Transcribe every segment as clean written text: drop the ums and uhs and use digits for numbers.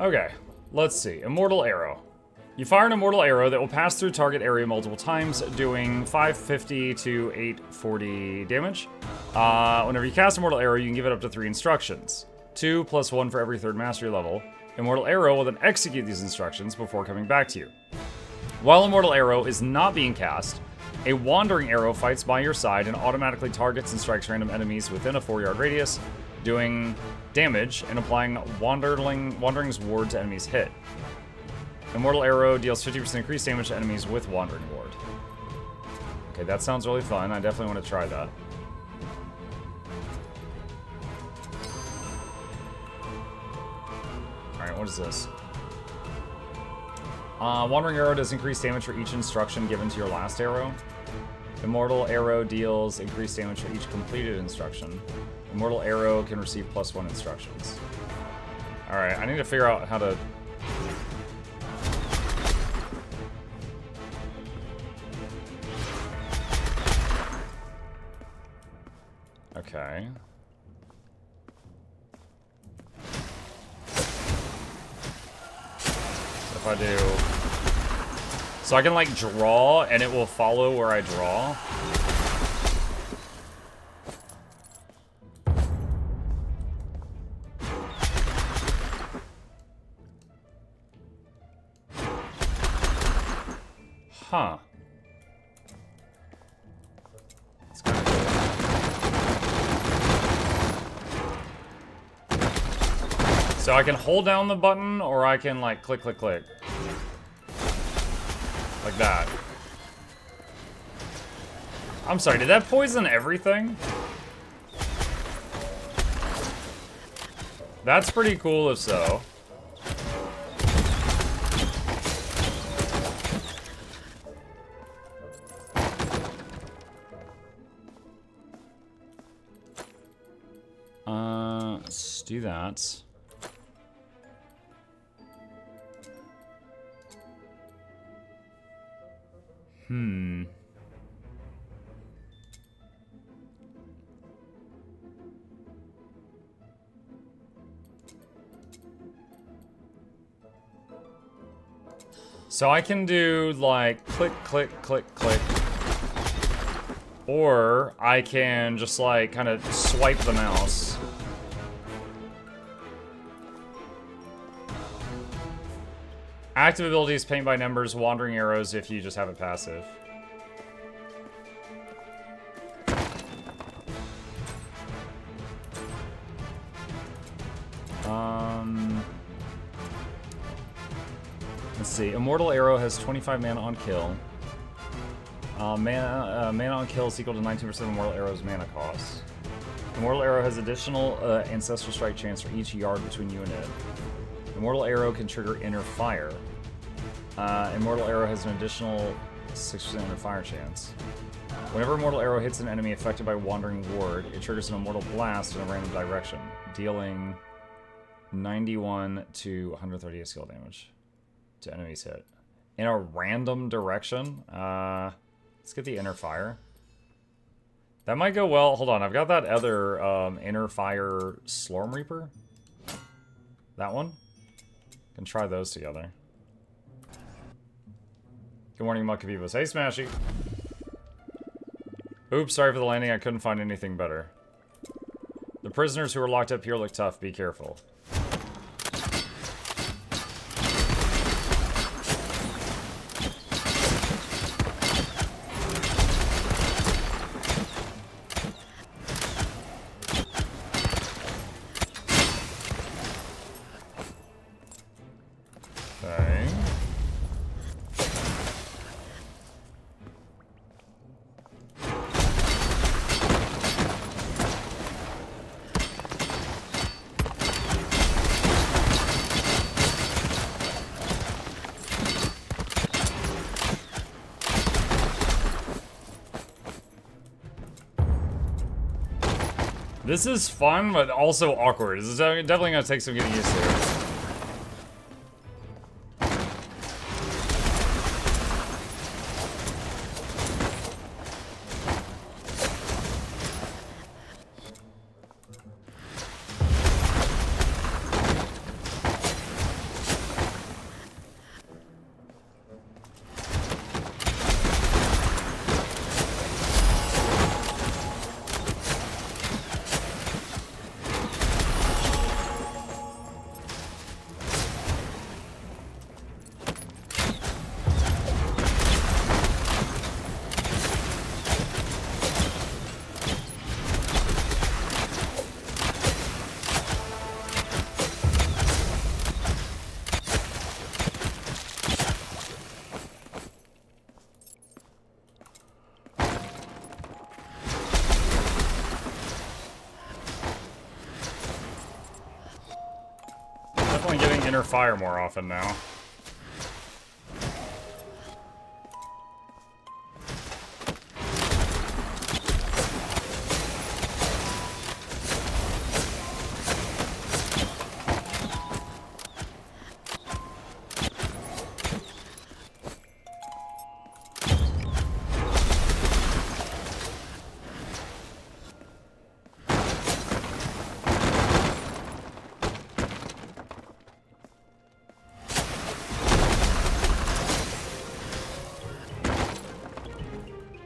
Okay, let's see. Immortal Arrow. You fire an immortal arrow that will pass through target area multiple times, doing 550 to 840 damage. Whenever you cast Immortal Arrow, you can give it up to 3 instructions. 2 plus 1 for every 3rd mastery level. Immortal Arrow will then execute these instructions before coming back to you. While Immortal Arrow is not being cast, a Wandering Arrow fights by your side and automatically targets and strikes random enemies within a 4-yard radius, doing damage and applying Wandering's Ward to enemies hit. Immortal Arrow deals 50% increased damage to enemies with Wandering Ward. Okay, that sounds really fun. I definitely want to try that. Alright, what is this? Wandering Arrow does increased damage for each instruction given to your last arrow. Immortal Arrow deals increased damage for each completed instruction. Immortal Arrow can receive +1 instructions. Alright, I need to figure out how to... Okay. So if I do... So I can, like, draw, and it will follow where I draw. Huh. It's kind of cool. So I can hold down the button, or I can, like, click, click, click. Like that. I'm sorry, did that poison everything? That's pretty cool if so. Let's do that. So I can do like click, click, click, click. Or I can just like kind of swipe the mouse. Active abilities, paint by numbers, wandering arrows if you just have it passive. Let's see. Immortal Arrow has 25 mana on kill. Mana on kill is equal to 19% of Immortal Arrow's mana cost. Immortal Arrow has additional Ancestral Strike chance for each yard between you and it. Immortal Arrow can trigger Inner Fire. Immortal Arrow has an additional 6% Inner Fire chance. Whenever Immortal Arrow hits an enemy affected by Wandering Ward, it triggers an Immortal Blast in a random direction, dealing 91 to 130 skill damage to enemies hit. In a random direction? Let's get the Inner Fire. That might go well. Hold on, I've got that other Inner Fire Slorm Reaper. That one. Can try those together. Good morning, Muckavivos. Hey, Smashy. Oops, sorry for the landing. I couldn't find anything better. The prisoners who are locked up here look tough. Be careful. This is fun, but also awkward. This is definitely gonna take some getting used to. using inner fire more often now.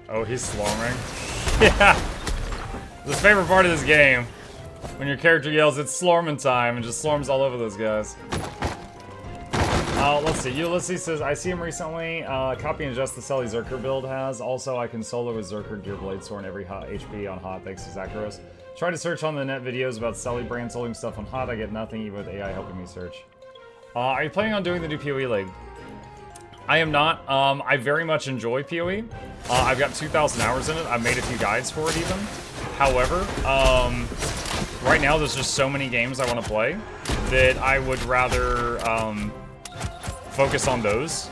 Oh, he's slorming. Yeah! The favorite part of this game. When your character yells, it's slorming time, and just slorms all over those guys. Let's see. Ulysses says, I see him recently. Copy and adjust the Selly Zerker build has. Also, I can solo with Zerker Gear Blade Sword and every hot HP on hot thanks to Zacharias. Try to search on the net videos about Selly brand holding stuff on hot. I get nothing, even with AI helping me search. Are you planning on doing the new PoE League? I am not. I very much enjoy PoE. I've got 2,000 hours in it. I've made a few guides for it even. However, right now there's just so many games I want to play that I would rather focus on those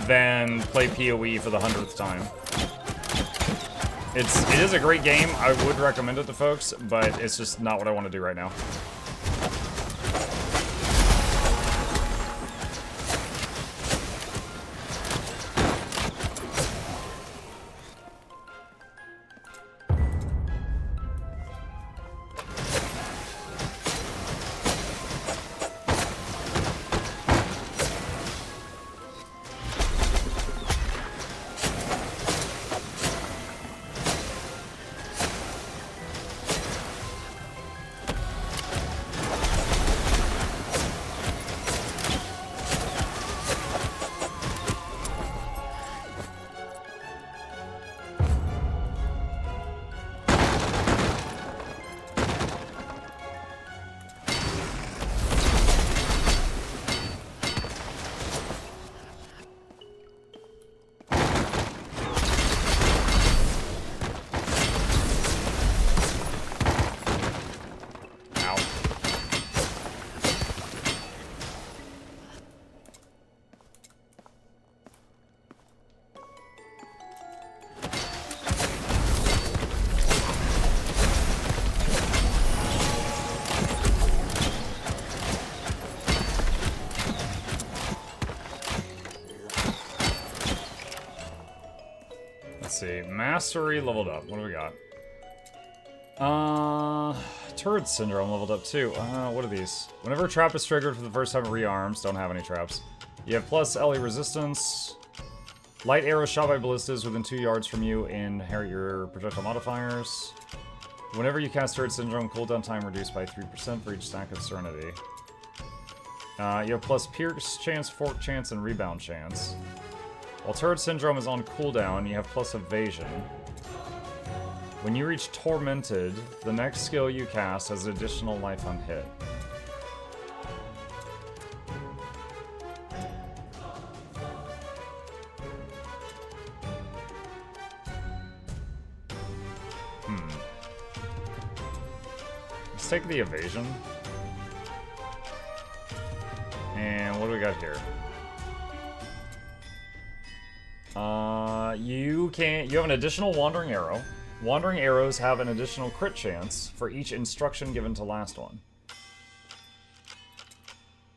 than play PoE for the 100th time. It is a great game. I would recommend it to folks, but it's just not what I want to do right now. Mastery leveled up. What do we got? Turret Syndrome leveled up too. What are these? Whenever a trap is triggered for the first time, it rearms. Don't have any traps. You have plus LE resistance. Light arrows shot by ballistas within 2 yards from you inherit your projectile modifiers. Whenever you cast Turret Syndrome, cooldown time reduced by 3% for each stack of Serenity. You have plus Pierce chance, Fork chance, and Rebound chance. While Turret Syndrome is on cooldown, you have plus Evasion. When you reach Tormented, the next skill you cast has additional life on hit. Let's take the Evasion. And what do we got here? You have an additional Wandering Arrow. Wandering Arrows have an additional crit chance for each instruction given to last one.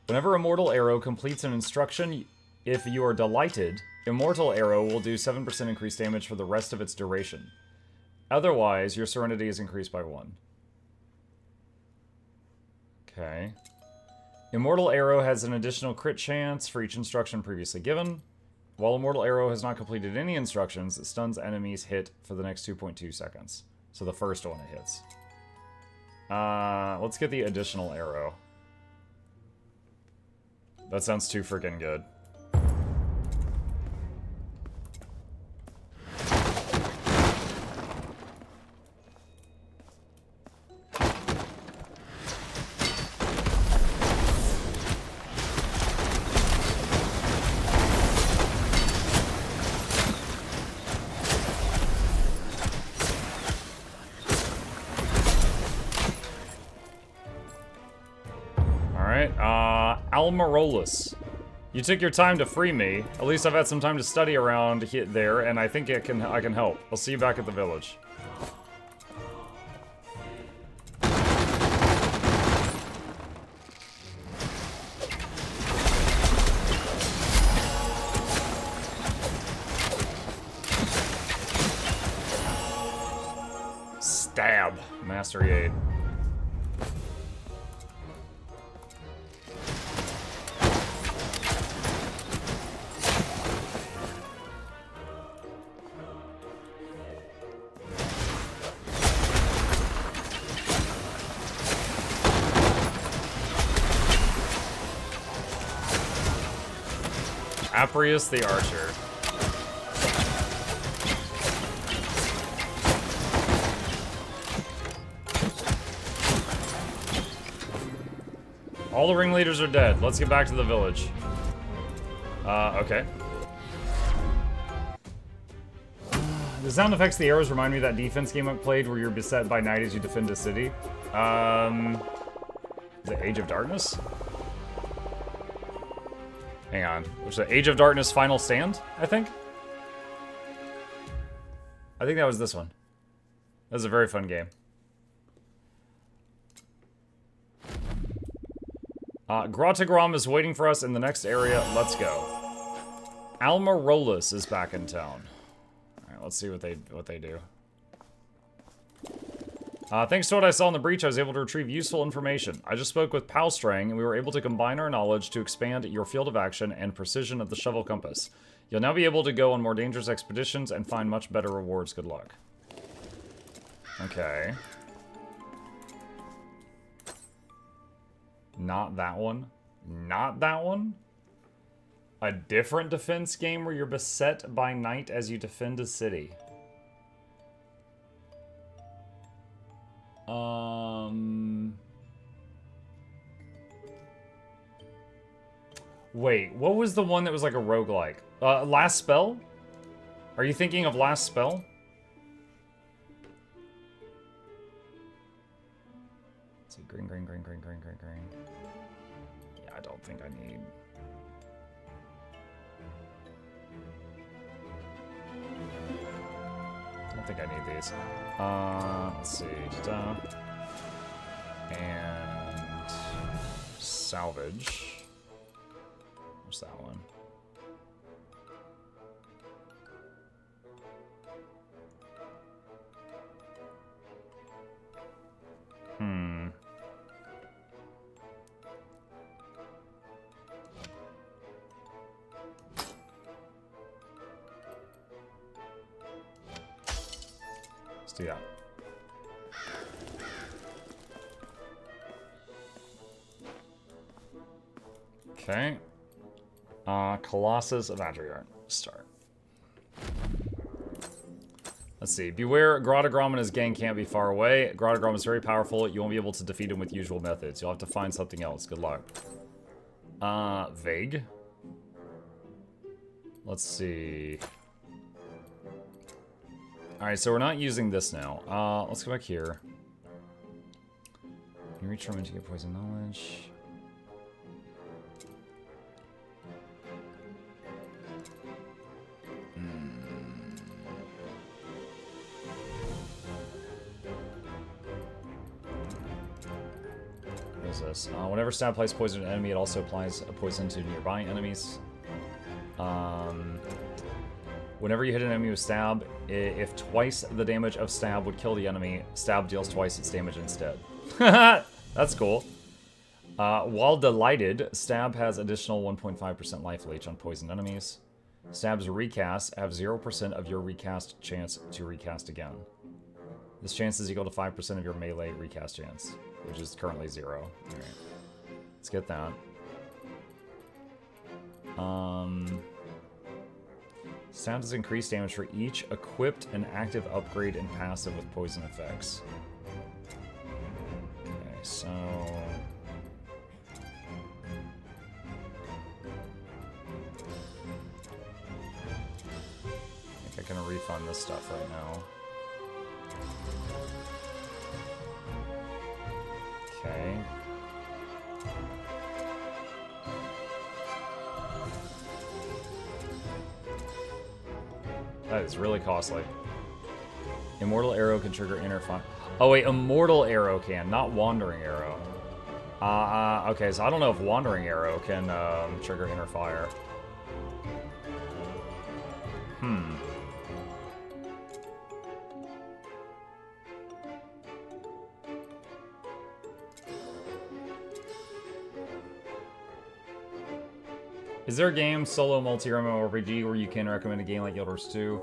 Whenever Immortal Arrow completes an instruction, if you are delighted, Immortal Arrow will do 7% increased damage for the rest of its duration. Otherwise, your Serenity is increased by 1. Okay. Immortal Arrow has an additional crit chance for each instruction previously given. While Immortal Arrow has not completed any instructions, it stuns enemies hit for the next 2.2 seconds. So the first one it hits. Let's get the additional arrow. That sounds too freaking good. Almarolus. You took your time to free me. At least I've had some time to study around there, and I think I can help. I'll see you back at the village. Stab. Mastery 8. Aprius the Archer. All the ringleaders are dead. Let's get back to the village. Okay. The sound effects of the arrows remind me of that defense game I played where you're beset by night as you defend a city. The Age of Darkness? Hang on. Which is the Age of Darkness Final Stand, I think? I think that was this one. That was a very fun game. Grottagram is waiting for us in the next area. Let's go. Almarolus is back in town. Alright, let's see what they do. Thanks to what I saw in the breach, I was able to retrieve useful information. I just spoke with Palstrang, and we were able to combine our knowledge to expand your field of action and precision of the shovel compass. You'll now be able to go on more dangerous expeditions and find much better rewards. Good luck. Okay. Not that one. Not that one? A different defense game where you're beset by night as you defend a city. Wait, what was the one that was like a roguelike? Last Spell? Are you thinking of Last Spell? Let's see, green. Yeah, I don't think I need... I don't think I need these. Let's see. And... salvage. Where's that one? Let's do that. Okay. Colossus of Adriart. Start. Let's see. Beware, Grottagram and his gang can't be far away. Grottagram is very powerful. You won't be able to defeat him with usual methods. You'll have to find something else. Good luck. Vague. Let's see. Alright, so we're not using this now. Let's go back here. You reach from to get poison knowledge. This. Whenever stab applies poison to an enemy, it also applies a poison to nearby enemies. Whenever you hit an enemy with stab, if twice the damage of stab would kill the enemy, stab deals twice its damage instead. That's cool. While delighted, stab has additional 1.5% life leech on poisoned enemies. Stab's recast have 0% of your recast chance to recast again. This chance is equal to 5% of your melee recast chance, which is currently 0. All right. Let's get that. Stab does increased damage for each equipped and active upgrade and passive with poison effects. Okay, so... I think I can refund this stuff right now. Okay. That is really costly. Immortal Arrow can trigger inner fire. Oh wait, Immortal Arrow can, not Wandering Arrow. Okay, so I don't know if Wandering Arrow can trigger inner fire. Is there a game, solo multi-RPG, where you can recommend a game like Guild Wars 2?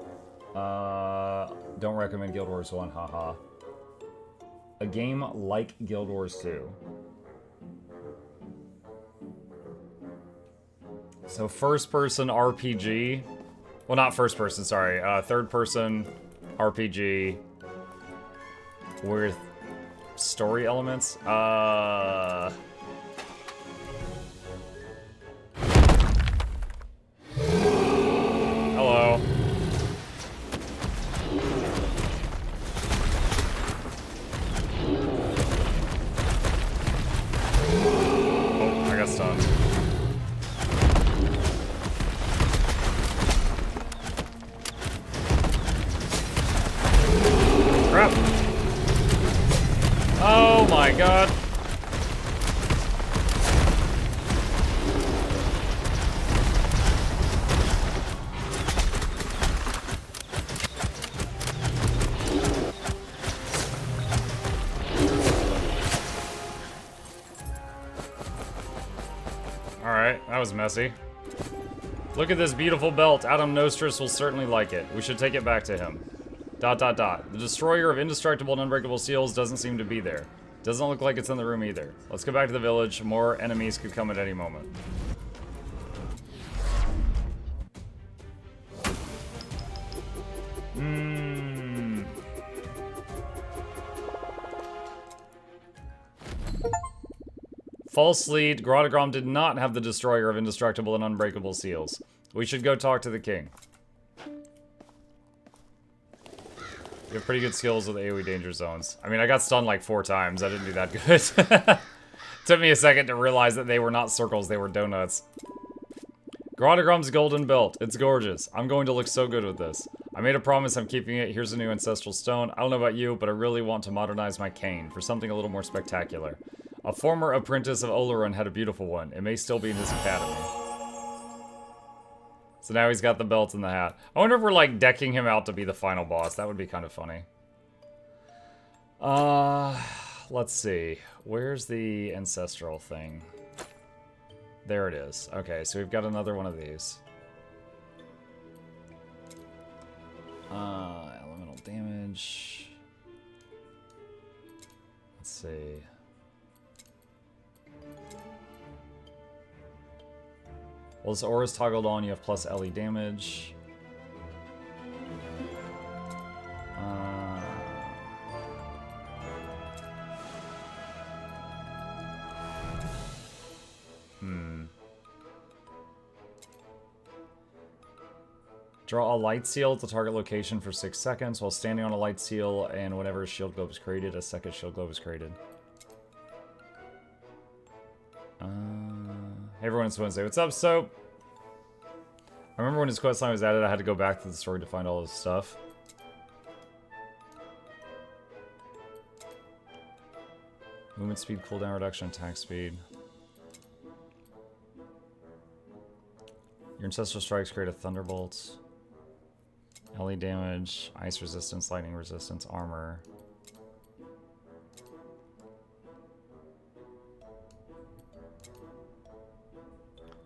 Don't recommend Guild Wars 1, haha. A game like Guild Wars 2. So first-person RPG. Well, not first-person, sorry. Third-person RPG with story elements. Hello. Oh, I got stunned. Crap. Oh my god. Alright, that was messy. Look at this beautiful belt. Adam Nostris will certainly like it. We should take it back to him. ... The destroyer of indestructible and unbreakable seals doesn't seem to be there. Doesn't look like it's in the room either. Let's go back to the village. More enemies could come at any moment. False lead. Grottagram did not have the destroyer of indestructible and unbreakable seals. We should go talk to the king. You have pretty good skills with AoE danger zones. I mean, I got stunned like 4 times. I didn't do that good. Took me a second to realize that they were not circles, they were donuts. Grottagram's golden belt. It's gorgeous. I'm going to look so good with this. I made a promise, I'm keeping it. Here's a new ancestral stone. I don't know about you, but I really want to modernize my cane for something a little more spectacular. A former apprentice of Oleron had a beautiful one. It may still be in his academy. So now he's got the belt and the hat. I wonder if we're, like, decking him out to be the final boss. That would be kind of funny. Let's see. Where's the ancestral thing? There it is. Okay, so we've got another one of these. Elemental damage. Let's see. Well, this aura's toggled on, you have plus LE damage. Draw a light seal at the target location for 6 seconds while standing on a light seal, and whenever a shield globe is created, a second shield globe is created. Hey everyone, it's Wednesday. What's up, Soap? I remember when his quest line was added, I had to go back to the story to find all this stuff. Movement speed, cooldown reduction, attack speed. Your ancestral strikes create a thunderbolt. LE damage, ice resistance, lightning resistance, armor.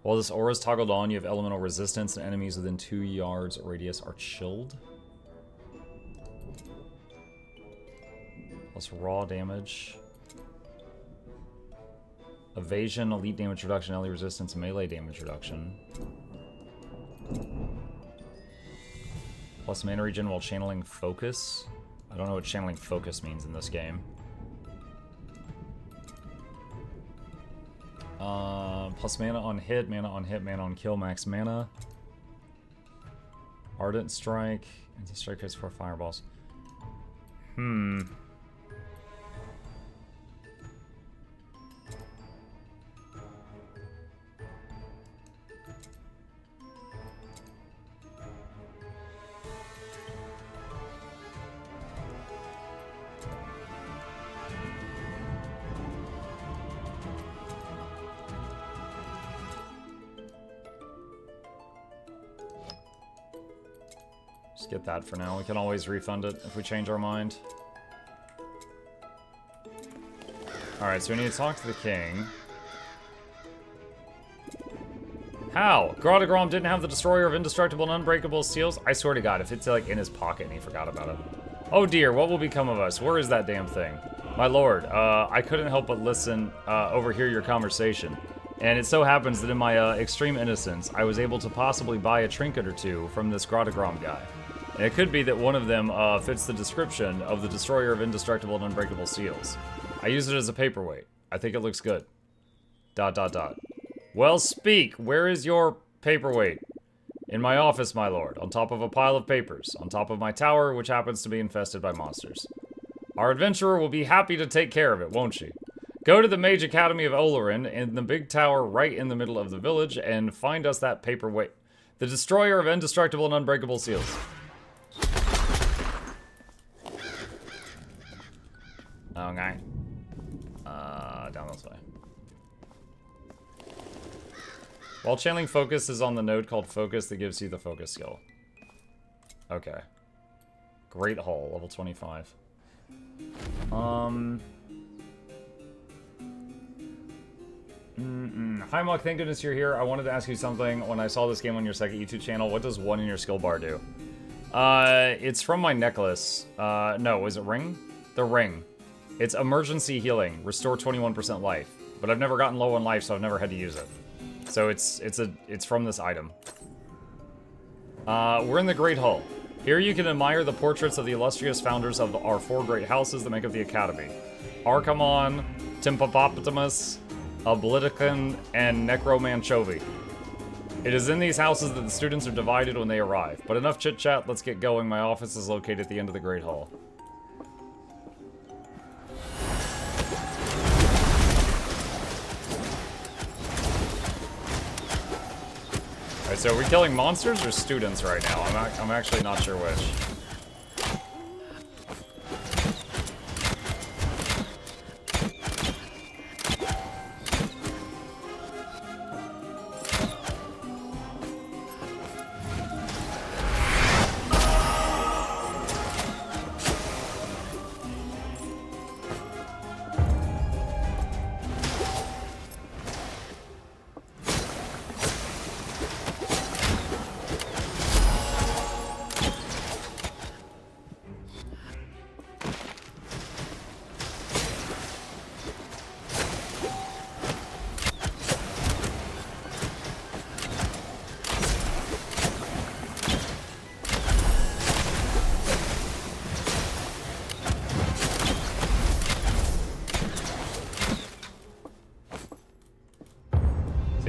While this aura is toggled on, you have elemental resistance, and enemies within 2 yards radius are chilled. Plus raw damage. Evasion, elite damage reduction, LE resistance, melee damage reduction. Plus mana regen while channeling focus. I don't know what channeling focus means in this game. Plus mana on hit, mana on hit, mana on kill, max mana. Ardent Strike. Anti-strike hits 4 fireballs. Just get that for now. We can always refund it if we change our mind. Alright, so we need to talk to the king. How? Grottagram didn't have the Destroyer of Indestructible and Unbreakable Seals? I swear to God, if it's like in his pocket and he forgot about it. Oh dear, what will become of us? Where is that damn thing? My lord, I couldn't help but overhear your conversation. And it so happens that in my extreme innocence, I was able to possibly buy a trinket or two from this Grottagram guy. And it could be that one of them fits the description of the Destroyer of Indestructible and Unbreakable Seals. I use it as a paperweight. I think it looks good. ... Well, speak. Where is your paperweight? In my office, my lord, on top of a pile of papers, on top of my tower, which happens to be infested by monsters. Our adventurer will be happy to take care of it, won't she? Go to the Mage Academy of Olorin in the big tower right in the middle of the village and find us that paperweight. The Destroyer of Indestructible and Unbreakable Seals. Okay. Down this way. While channeling focus is on the node called focus that gives you the focus skill. Okay. Great Hall, level 25. Hi Muck, thank goodness you're here. I wanted to ask you something. When I saw this game on your second YouTube channel, what does 1 in your skill bar do? It's from my necklace. No, is it ring? The ring. It's emergency healing. Restore 21% life. But I've never gotten low on life, so I've never had to use it. So it's from this item. We're in the Great Hall. Here you can admire the portraits of the illustrious founders of our 4 great houses that make up the Academy. Archimon, Timpapotamus, Obliticon, and Necromanchovi. It is in these houses that the students are divided when they arrive. But enough chit-chat, let's get going. My office is located at the end of the Great Hall. Alright, so are we killing monsters or students right now? I'm actually not sure which.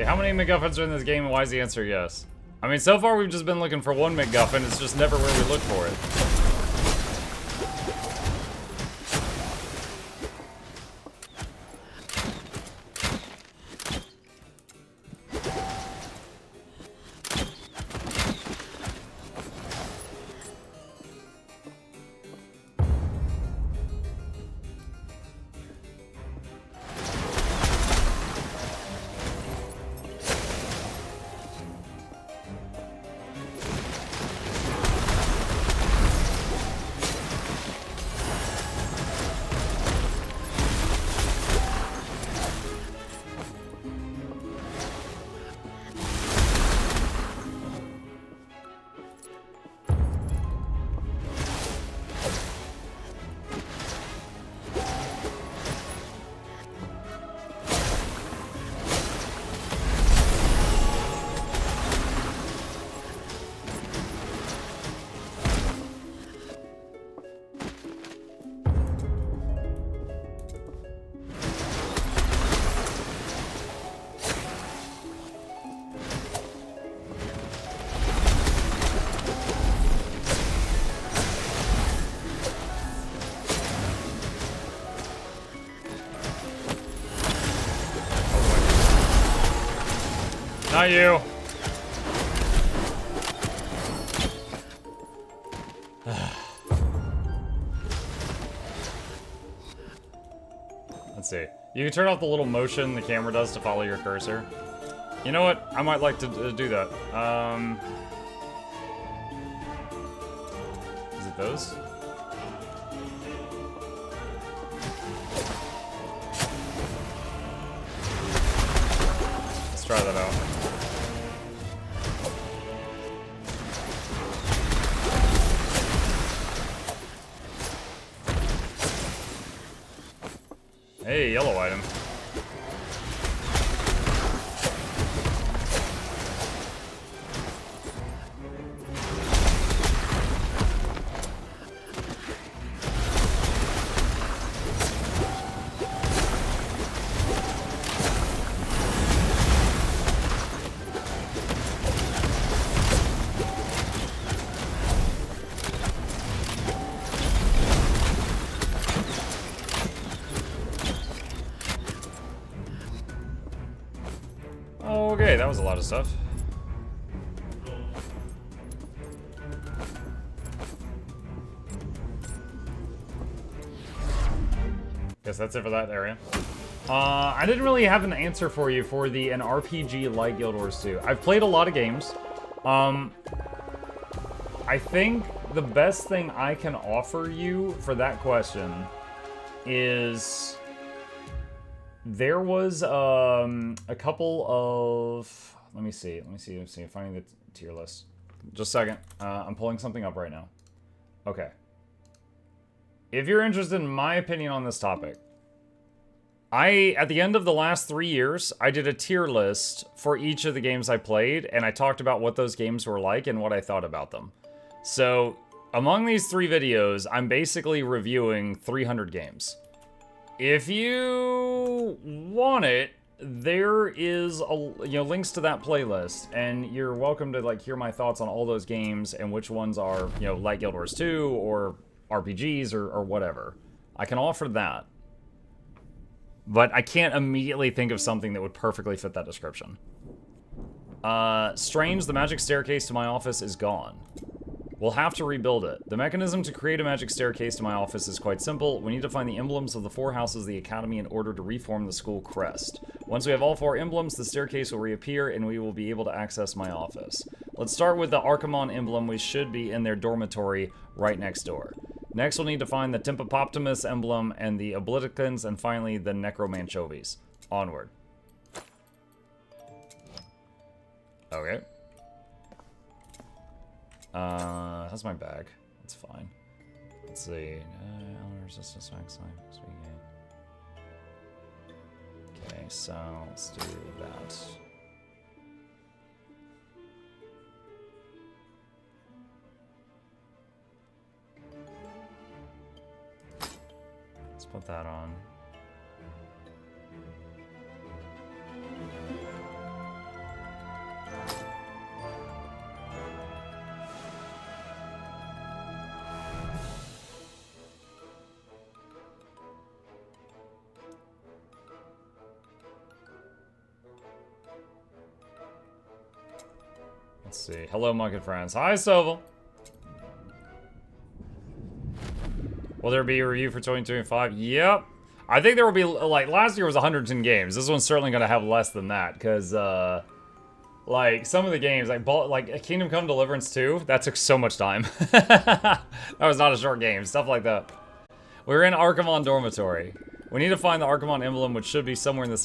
How many MacGuffins are in this game, and why is the answer yes? I mean, so far we've just been looking for one MacGuffin, it's just never where we look for it. Not you. Let's see. You can turn off the little motion the camera does to follow your cursor. You know what? I might like to do that. take those. Let's try that out. Hey, yellow item. Okay, that was a lot of stuff. Guess that's it for that area. I didn't really have an answer for you for an RPG like Guild Wars 2. I've played a lot of games. I think the best thing I can offer you for that question is there was a couple of, let me see, I'm finding the tier list. Just a second. I'm pulling something up right now. Okay. If you're interested in my opinion on this topic, at the end of the last 3 years, I did a tier list for each of the games I played, and I talked about what those games were like and what I thought about them. So, among these 3 videos, I'm basically reviewing 300 games. If you want it, there is links to that playlist, and you're welcome to like hear my thoughts on all those games and which ones are like Guild Wars 2 or RPGs or whatever. I can offer that, but I can't immediately think of something that would perfectly fit that description. Strange, the magic staircase to my office is gone. We'll have to rebuild it. The mechanism to create a magic staircase to my office is quite simple. We need to find the emblems of the 4 houses of the Academy in order to reform the school crest. Once we have all 4 emblems, the staircase will reappear and we will be able to access my office. Let's start with the Archimon emblem, which should be in their dormitory right next door. Next, we'll need to find the Tempopoptimus emblem and the Obliticans, and finally the Necromanchovies. Onward. Okay. That's my bag. That's fine. Let's see. Resistance max life. Okay, so let's do that. Let's put that on. Let's see. Hello, Monkey friends. Hi, Sovil. Will there be a review for 2025? Yep. I think there will be, like, last year was 110 games. This one's certainly going to have less than that, because, like, some of the games, like Kingdom Come Deliverance 2, that took so much time. That was not a short game. Stuff like that. We're in Archimon Dormitory. We need to find the Archimon emblem, which should be somewhere in this area.